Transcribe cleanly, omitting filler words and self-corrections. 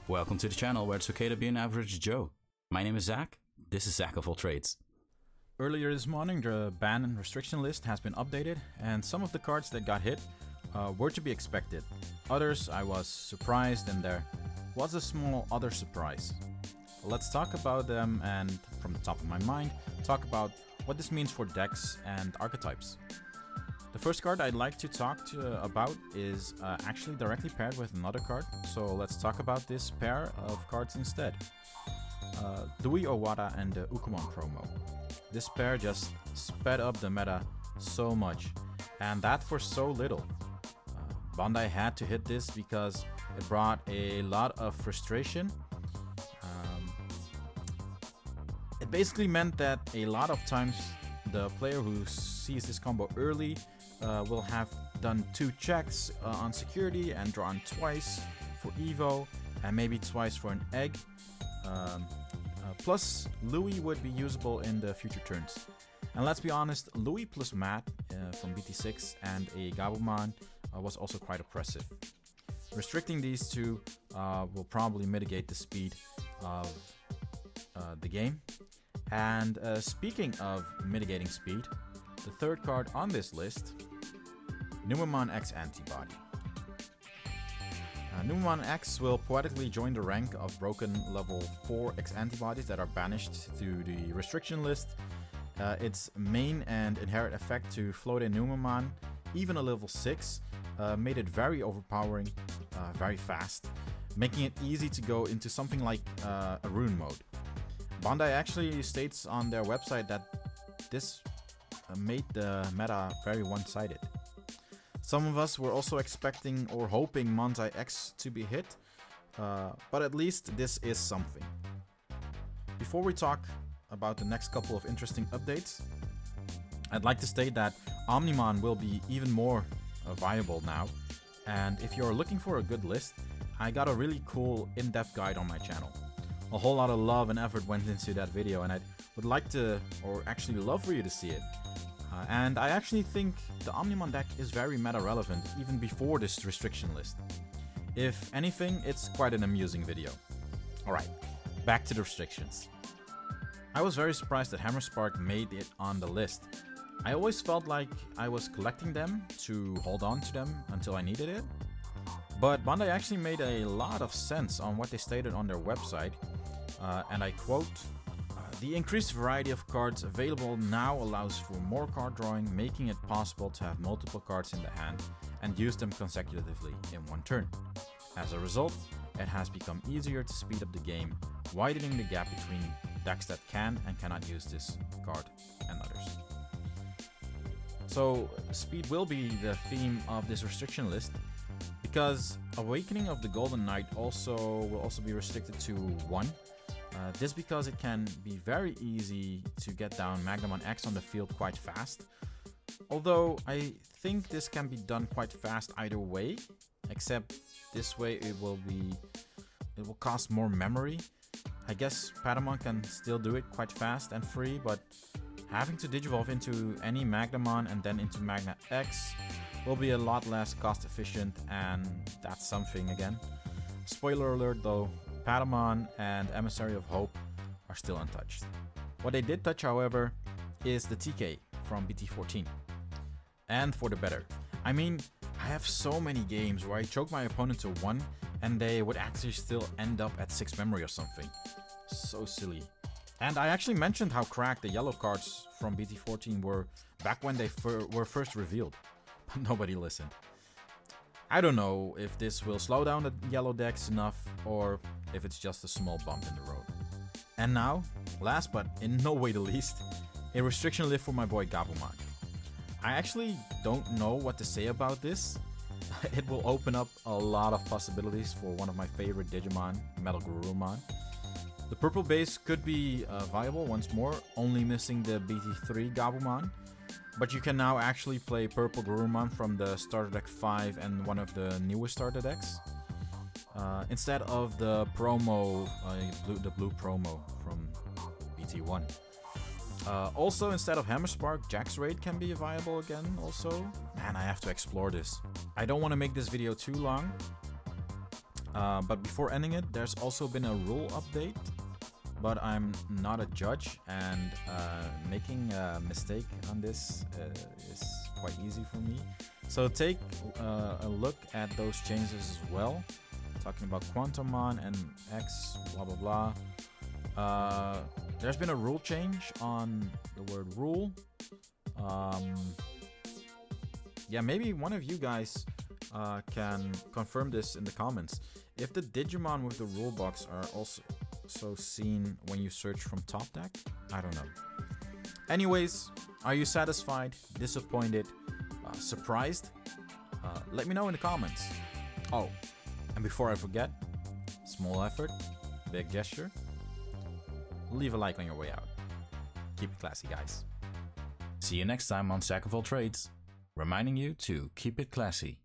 Welcome to the channel where it's okay to be an average Joe. My name is Zach, this is Zach of All Trades. Earlier this morning, the ban and restriction list has been updated, and some of the cards that got hit were to be expected. Others, I was surprised, and there was a small other surprise. Let's talk about them, and from the top of my mind, talk about what this means for decks and archetypes. The first card I'd like to talk about is actually directly paired with another card, so let's talk about this pair of cards instead. Dewey Owada and the Ukumon promo. This pair just sped up the meta so much, and that for so little. Bandai had to hit this because it brought a lot of frustration. It basically meant that a lot of times the player who sees this combo early will have done 2 checks on security and drawn twice for Evo and maybe twice for an egg. Plus, Louis would be usable in the future turns. And let's be honest, Louis plus Matt from BT6 and a Gabumon was also quite oppressive. Restricting these two will probably mitigate the speed of the game. And speaking of mitigating speed, the third card on this list, Omnimon X Antibody. Omnimon X will poetically join the rank of broken level 4 X antibodies that are banished to the restriction list. Its main and inherent effect to float a Omnimon, even a level 6, made it very overpowering, very fast, making it easy to go into something like a rune mode. Bandai actually states on their website that this made the meta very one-sided. Some of us were also expecting or hoping Monzai X to be hit, but at least this is something. Before we talk about the next couple of interesting updates, I'd like to state that Omnimon will be even more viable now, and if you're looking for a good list, I got a really cool in-depth guide on my channel. A whole lot of love and effort went into that video, and I would like to, or actually love for you to see it. And I actually think the Omnimon deck is very meta relevant even before this restriction list. If anything, it's quite an amusing video. Alright, back to the restrictions. I was very surprised that Hammerspark made it on the list. I always felt like I was collecting them to hold on to them until I needed it. But Bandai actually made a lot of sense on what they stated on their website. And I quote, "The increased variety of cards available now allows for more card drawing, making it possible to have multiple cards in the hand and use them consecutively in one turn. As a result, it has become easier to speed up the game, widening the gap between decks that can and cannot use this card and others." So, speed will be the theme of this restriction list, because Awakening of the Golden Knight will also be restricted to 1. This because it can be very easy to get down Magnamon X on the field quite fast. Although I think this can be done quite fast either way, except this way it will cost more memory. I guess Patamon can still do it quite fast and free, but having to digivolve into any Magnamon and then into Magna X will be a lot less cost efficient, and that's something again. Spoiler alert though, Patamon and Emissary of Hope are still untouched. What they did touch, however, is the TK from BT14. And for the better. I mean, I have so many games where I choke my opponent to 1 and they would actually still end up at 6 memory or something. So silly. And I actually mentioned how cracked the yellow cards from BT14 were back when they were first revealed, but nobody listened. I don't know if this will slow down the yellow decks enough or if it's just a small bump in the road. And now, last but in no way the least, a restriction lift for my boy Gabumon. I actually don't know what to say about this. It will open up a lot of possibilities for one of my favorite Digimon, Metal Garurumon. The purple base could be viable once more, only missing the BT3 Gabumon. But you can now actually play Purple Garurumon from the starter deck 5 and one of the newest starter decks, instead of the promo, the blue promo from BT1. Also, instead of Hammerspark, Jax Raid can be viable again also. Man, I have to explore this. I don't want to make this video too long. But before ending it, there's also been a rule update, but I'm not a judge, and making a mistake on this is quite easy for me. So take a look at those changes as well. Talking about Quantumon and X, blah blah blah. There's been a rule change on the word rule. Yeah, maybe one of you guys can confirm this in the comments. If the Digimon with the rule box are also seen when you search from top deck, I don't know. Anyways, are you satisfied, disappointed, surprised? Let me know in the comments. Oh, and before I forget, small effort, big gesture. Leave a like on your way out. Keep it classy, guys. See you next time on Sack of All Trades, reminding you to keep it classy.